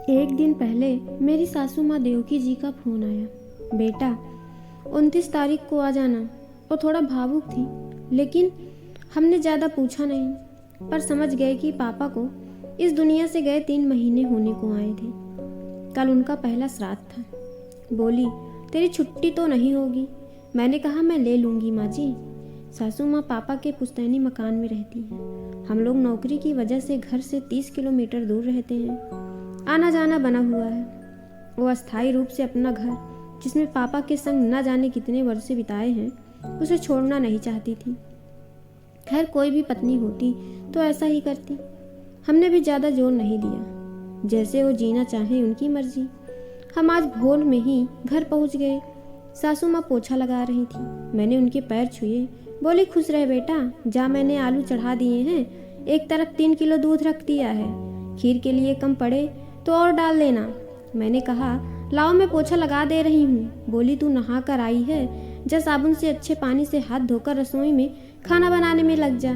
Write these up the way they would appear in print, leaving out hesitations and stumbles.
एक दिन पहले मेरी सासू माँ देवकी जी का फोन आया। बेटा 29 तारीख को आ जाना। वो थोड़ा भावुक थी, लेकिन हमने ज़्यादा पूछा नहीं, पर समझ गए कि पापा को इस दुनिया से गए 3 महीने होने को आए थे। कल उनका पहला श्राद्ध था। बोली, तेरी छुट्टी तो नहीं होगी? मैंने कहा, मैं ले लूँगी माँ जी। सासू माँ पापा के पुश्तैनी मकान में रहती हैं। हम लोग नौकरी की वजह से घर से 30 किलोमीटर दूर रहते हैं। आना जाना बना हुआ है। वो अस्थायी रूप से अपना घर, जिसमें पापा के संग न जाने कितने वर्ष बिताए हैं, उसे छोड़ना नहीं चाहती थी। खैर, कोई भी पत्नी होती तो ऐसा ही करती। हमने भी ज़्यादा जोर नहीं दिया। जैसे वो जीना चाहें उनकी मर्जी। हम आज भोर में ही घर पहुंच गए। सासू माँ पोछा लगा रही थी। मैंने उनके पैर छुए। बोली, खुश रहे बेटा, जा, मैंने आलू चढ़ा दिए हैं। एक तरफ 3 किलो दूध रख दिया है। खीर के लिए कम पड़े तो और डाल देना। मैंने कहा, लाओ, मैं पोछा लगा दे रही हूँ। बोली, तू नहा कर आई है, जा साबुन से अच्छे पानी से हाथ धोकर रसोई में खाना बनाने में लग जा।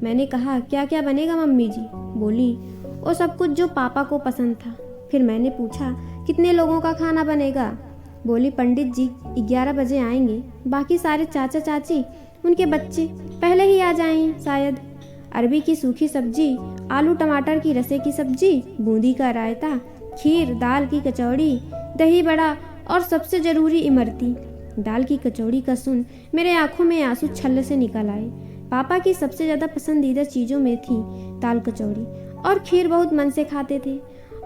मैंने कहा, क्या क्या बनेगा मम्मी जी? बोली, वो सब कुछ जो पापा को पसंद था। फिर मैंने पूछा, कितने लोगों का खाना बनेगा? बोली, पंडित जी 11 बजे आएंगे, बाकी सारे चाचा चाची, उनके बच्चे पहले ही आ जाएं शायद। अरबी की सूखी सब्जी, आलू टमाटर की रसे की सब्जी, बूंदी का रायता, खीर, दाल की कचौड़ी, दही बड़ा और सबसे ज़रूरी इमरती। दाल की कचौड़ी का सुन मेरे आंखों में आंसू छल्ले से निकल आए। पापा की सबसे ज़्यादा पसंदीदा चीज़ों में थी दाल कचौड़ी, और खीर बहुत मन से खाते थे।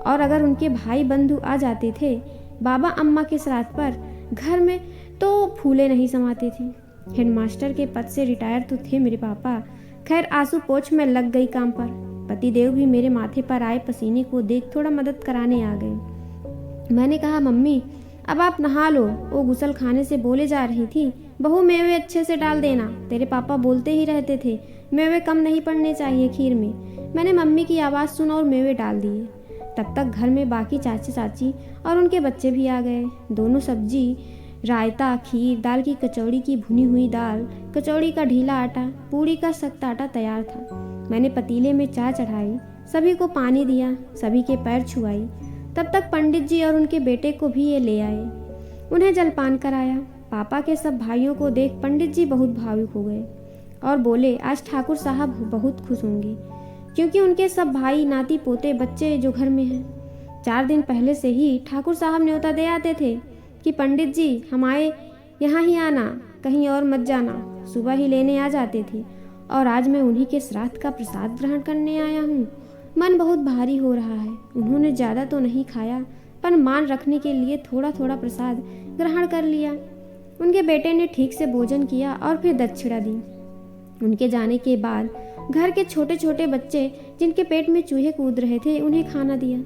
और अगर उनके भाई बंधु आ जाते थे बाबा अम्मा के श्राद्ध पर घर में, तो फूले नहीं समाते थे। हेडमास्टर के पद से रिटायर तो थे मेरे पापा। खैर, आंसू पोंछ में लग गई काम पर। पतिदेव भी मेरे माथे पर आए पसीने को देख थोड़ा मदद कराने आ गए। मैंने कहा, मम्मी अब आप नहा लो। वो गुसल खाने से बोले जा रही थी, बहू मेवे अच्छे से डाल देना। तेरे पापा बोलते ही रहते थे, मेवे कम नहीं पड़ने चाहिए खीर में। मैंने मम्मी की आवाज़ सुना और मेवे डाल दिए। तब तक घर में बाकी चाची चाची और उनके बच्चे भी आ गए। दोनों सब्जी, रायता, खीर, दाल की कचौड़ी की भुनी हुई दाल, कचौड़ी का ढीला आटा, पूड़ी का सख्त आटा तैयार था। मैंने पतीले में चाय चढ़ाई, सभी को पानी दिया, सभी के पैर छुआई। तब तक पंडित जी और उनके बेटे को भी ये ले आए। उन्हें जलपान कराया। पापा के सब भाइयों को देख पंडित जी बहुत भावुक हो गए और बोले, आज ठाकुर साहब बहुत खुश होंगे, क्योंकि उनके सब भाई, नाती पोते, बच्चे जो घर में हैं। 4 दिन पहले से ही ठाकुर साहब न्योता दे आते थे कि पंडित जी हमारे यहाँ ही आना, कहीं और मत जाना। सुबह ही लेने आ जाते थे। और आज मैं उन्हीं के श्राद्ध का प्रसाद ग्रहण करने आया हूँ। मन बहुत भारी हो रहा है। उन्होंने ज़्यादा तो नहीं खाया, पर मान रखने के लिए थोड़ा थोड़ा प्रसाद ग्रहण कर लिया। उनके बेटे ने ठीक से भोजन किया और फिर दक्षिणा दी। उनके जाने के बाद घर के छोटे छोटे बच्चे, जिनके पेट में चूहे कूद रहे थे, उन्हें खाना दिया।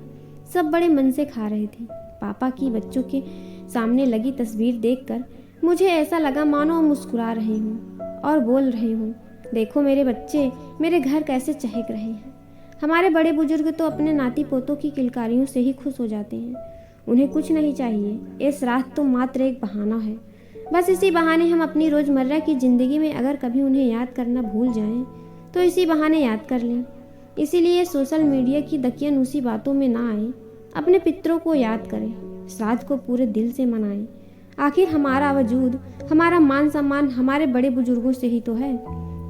सब बड़े मन से खा रहे थे। पापा की बच्चों के सामने लगी तस्वीर देखकर मुझे ऐसा लगा मानो मुस्कुरा रहे हूँ और बोल रहे हूँ, देखो मेरे बच्चे, मेरे घर कैसे चहक रहे हैं। हमारे बड़े बुजुर्ग तो अपने नाती पोतों की किलकारियों से ही खुश हो जाते हैं। उन्हें कुछ नहीं चाहिए। ये श्राद्ध तो मात्र एक बहाना है। बस इसी बहाने हम अपनी रोज़मर्रा की ज़िंदगी में अगर कभी उन्हें याद करना भूल जाएं, तो इसी बहाने याद कर लें। इसीलिए सोशल मीडिया की दकियानूसी बातों में ना आए। अपने पितरों को याद करें, श्राद्ध को पूरे दिल से मनाएं। आखिर हमारा वजूद, हमारा मान सम्मान हमारे बड़े बुजुर्गों से ही तो है,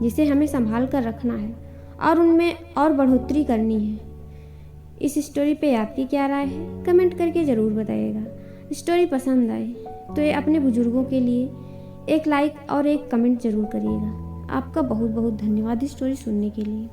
जिसे हमें संभाल कर रखना है और उनमें और बढ़ोतरी करनी है। इस स्टोरी पे आपकी क्या राय है, कमेंट करके ज़रूर बताइएगा। स्टोरी पसंद आए तो ये अपने बुजुर्गों के लिए एक लाइक और एक कमेंट ज़रूर करिएगा। आपका बहुत बहुत धन्यवाद इस स्टोरी सुनने के लिए।